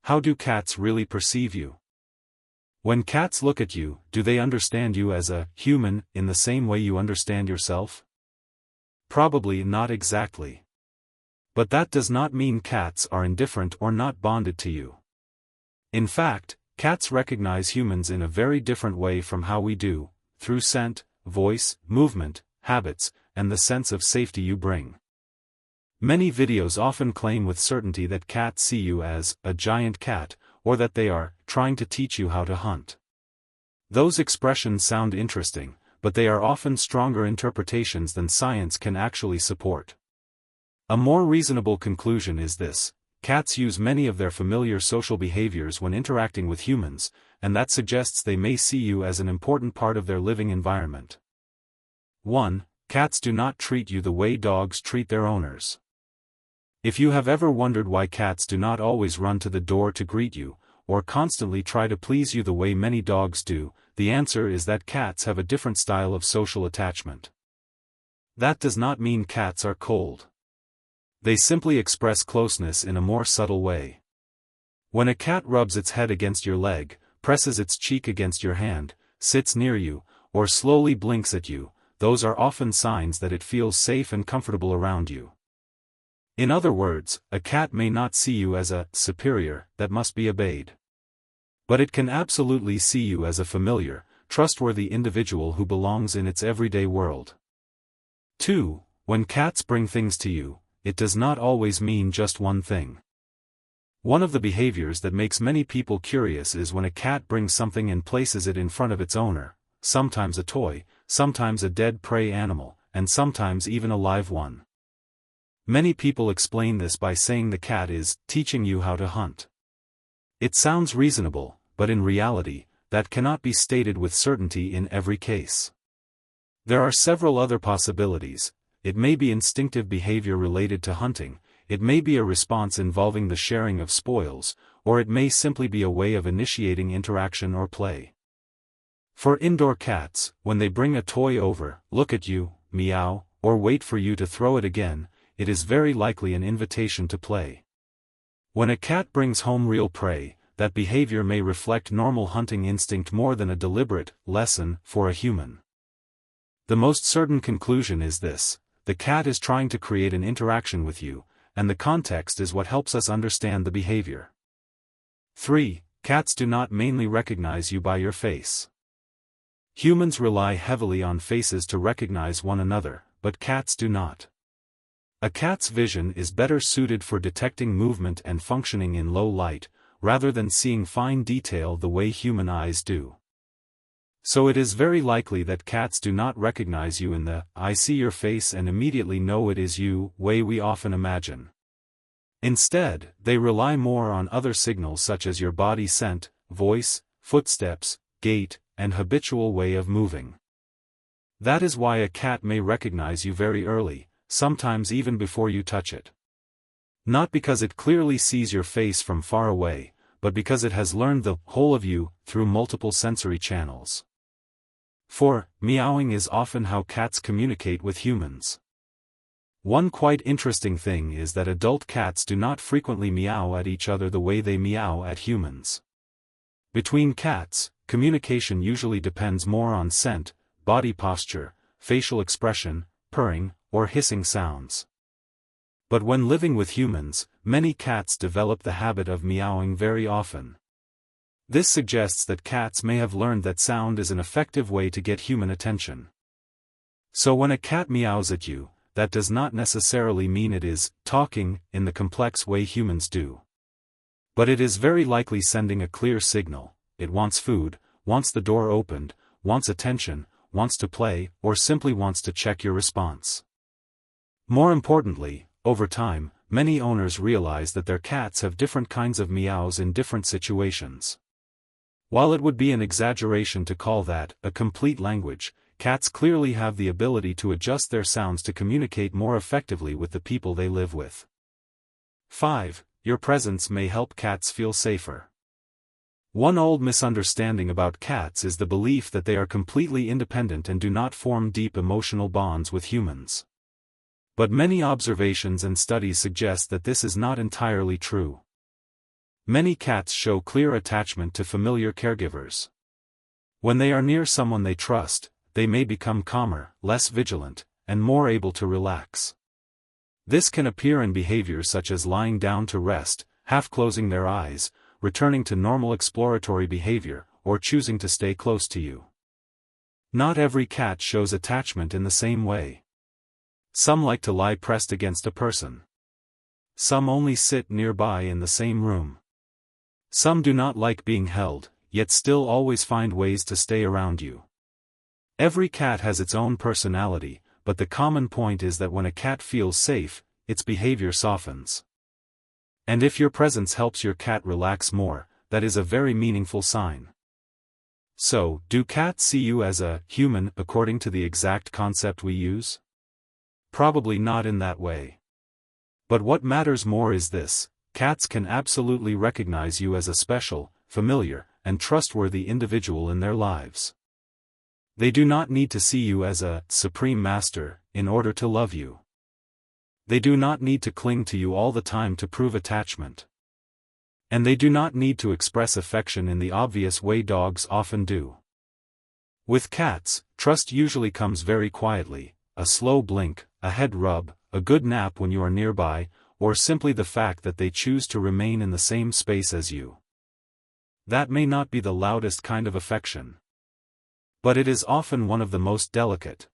How do cats really perceive you? When cats look at you, do they understand you as a human in the same way you understand yourself? Probably not exactly. But that does not mean cats are indifferent or not bonded to you. In fact, cats recognize humans in a very different way from how we do, through scent, voice, movement, habits, and the sense of safety you bring. Many videos often claim with certainty that cats see you as a giant cat, or that they are trying to teach you how to hunt. Those expressions sound interesting, but they are often stronger interpretations than science can actually support. A more reasonable conclusion is this: cats use many of their familiar social behaviors when interacting with humans, and that suggests they may see you as an important part of their living environment. 1. Cats do not treat you the way dogs treat their owners. If you have ever wondered why cats do not always run to the door to greet you, or constantly try to please you the way many dogs do, the answer is that cats have a different style of social attachment. That does not mean cats are cold. They simply express closeness in a more subtle way. When a cat rubs its head against your leg, presses its cheek against your hand, sits near you, or slowly blinks at you, those are often signs that it feels safe and comfortable around you. In other words, a cat may not see you as a superior that must be obeyed. But it can absolutely see you as a familiar, trustworthy individual who belongs in its everyday world. 2. When cats bring things to you, it does not always mean just one thing. One of the behaviors that makes many people curious is when a cat brings something and places it in front of its owner, sometimes a toy, sometimes a dead prey animal, and sometimes even a live one. Many people explain this by saying the cat is teaching you how to hunt. It sounds reasonable, but in reality, that cannot be stated with certainty in every case. There are several other possibilities. It may be instinctive behavior related to hunting, it may be a response involving the sharing of spoils, or it may simply be a way of initiating interaction or play. For indoor cats, when they bring a toy over, look at you, meow, or wait for you to throw it again, it is very likely an invitation to play. When a cat brings home real prey, that behavior may reflect normal hunting instinct more than a deliberate lesson for a human. The most certain conclusion is this: the cat is trying to create an interaction with you, and the context is what helps us understand the behavior. 3. Cats do not mainly recognize you by your face. Humans rely heavily on faces to recognize one another, but cats do not. A cat's vision is better suited for detecting movement and functioning in low light, rather than seeing fine detail the way human eyes do. So it is very likely that cats do not recognize you in the "I see your face and immediately know it is you" way we often imagine. Instead, they rely more on other signals such as your body scent, voice, footsteps, gait, and habitual way of moving. That is why a cat may recognize you very early, sometimes even before you touch it. Not because it clearly sees your face from far away, but because it has learned the whole of you through multiple sensory channels. 4. Meowing is often how cats communicate with humans. One quite interesting thing is that adult cats do not frequently meow at each other the way they meow at humans. Between cats, communication usually depends more on scent, body posture, facial expression, purring, or hissing sounds. But when living with humans, many cats develop the habit of meowing very often. This suggests that cats may have learned that sound is an effective way to get human attention. So when a cat meows at you, that does not necessarily mean it is talking in the complex way humans do. But it is very likely sending a clear signal: it wants food, wants the door opened, wants attention, wants to play, or simply wants to check your response. More importantly, over time, many owners realize that their cats have different kinds of meows in different situations. While it would be an exaggeration to call that a complete language, cats clearly have the ability to adjust their sounds to communicate more effectively with the people they live with. 5. Your presence may help cats feel safer. One old misunderstanding about cats is the belief that they are completely independent and do not form deep emotional bonds with humans. But many observations and studies suggest that this is not entirely true. Many cats show clear attachment to familiar caregivers. When they are near someone they trust, they may become calmer, less vigilant, and more able to relax. This can appear in behaviors such as lying down to rest, half closing their eyes, returning to normal exploratory behavior, or choosing to stay close to you. Not every cat shows attachment in the same way. Some like to lie pressed against a person. Some only sit nearby in the same room. Some do not like being held, yet still always find ways to stay around you. Every cat has its own personality, but the common point is that when a cat feels safe, its behavior softens. And if your presence helps your cat relax more, that is a very meaningful sign. So, do cats see you as a human according to the exact concept we use? Probably not in that way. But what matters more is this: cats can absolutely recognize you as a special, familiar, and trustworthy individual in their lives. They do not need to see you as a supreme master in order to love you. They do not need to cling to you all the time to prove attachment. And they do not need to express affection in the obvious way dogs often do. With cats, trust usually comes very quietly: a slow blink, a head rub, a good nap when you are nearby, or simply the fact that they choose to remain in the same space as you. That may not be the loudest kind of affection, but it is often one of the most delicate.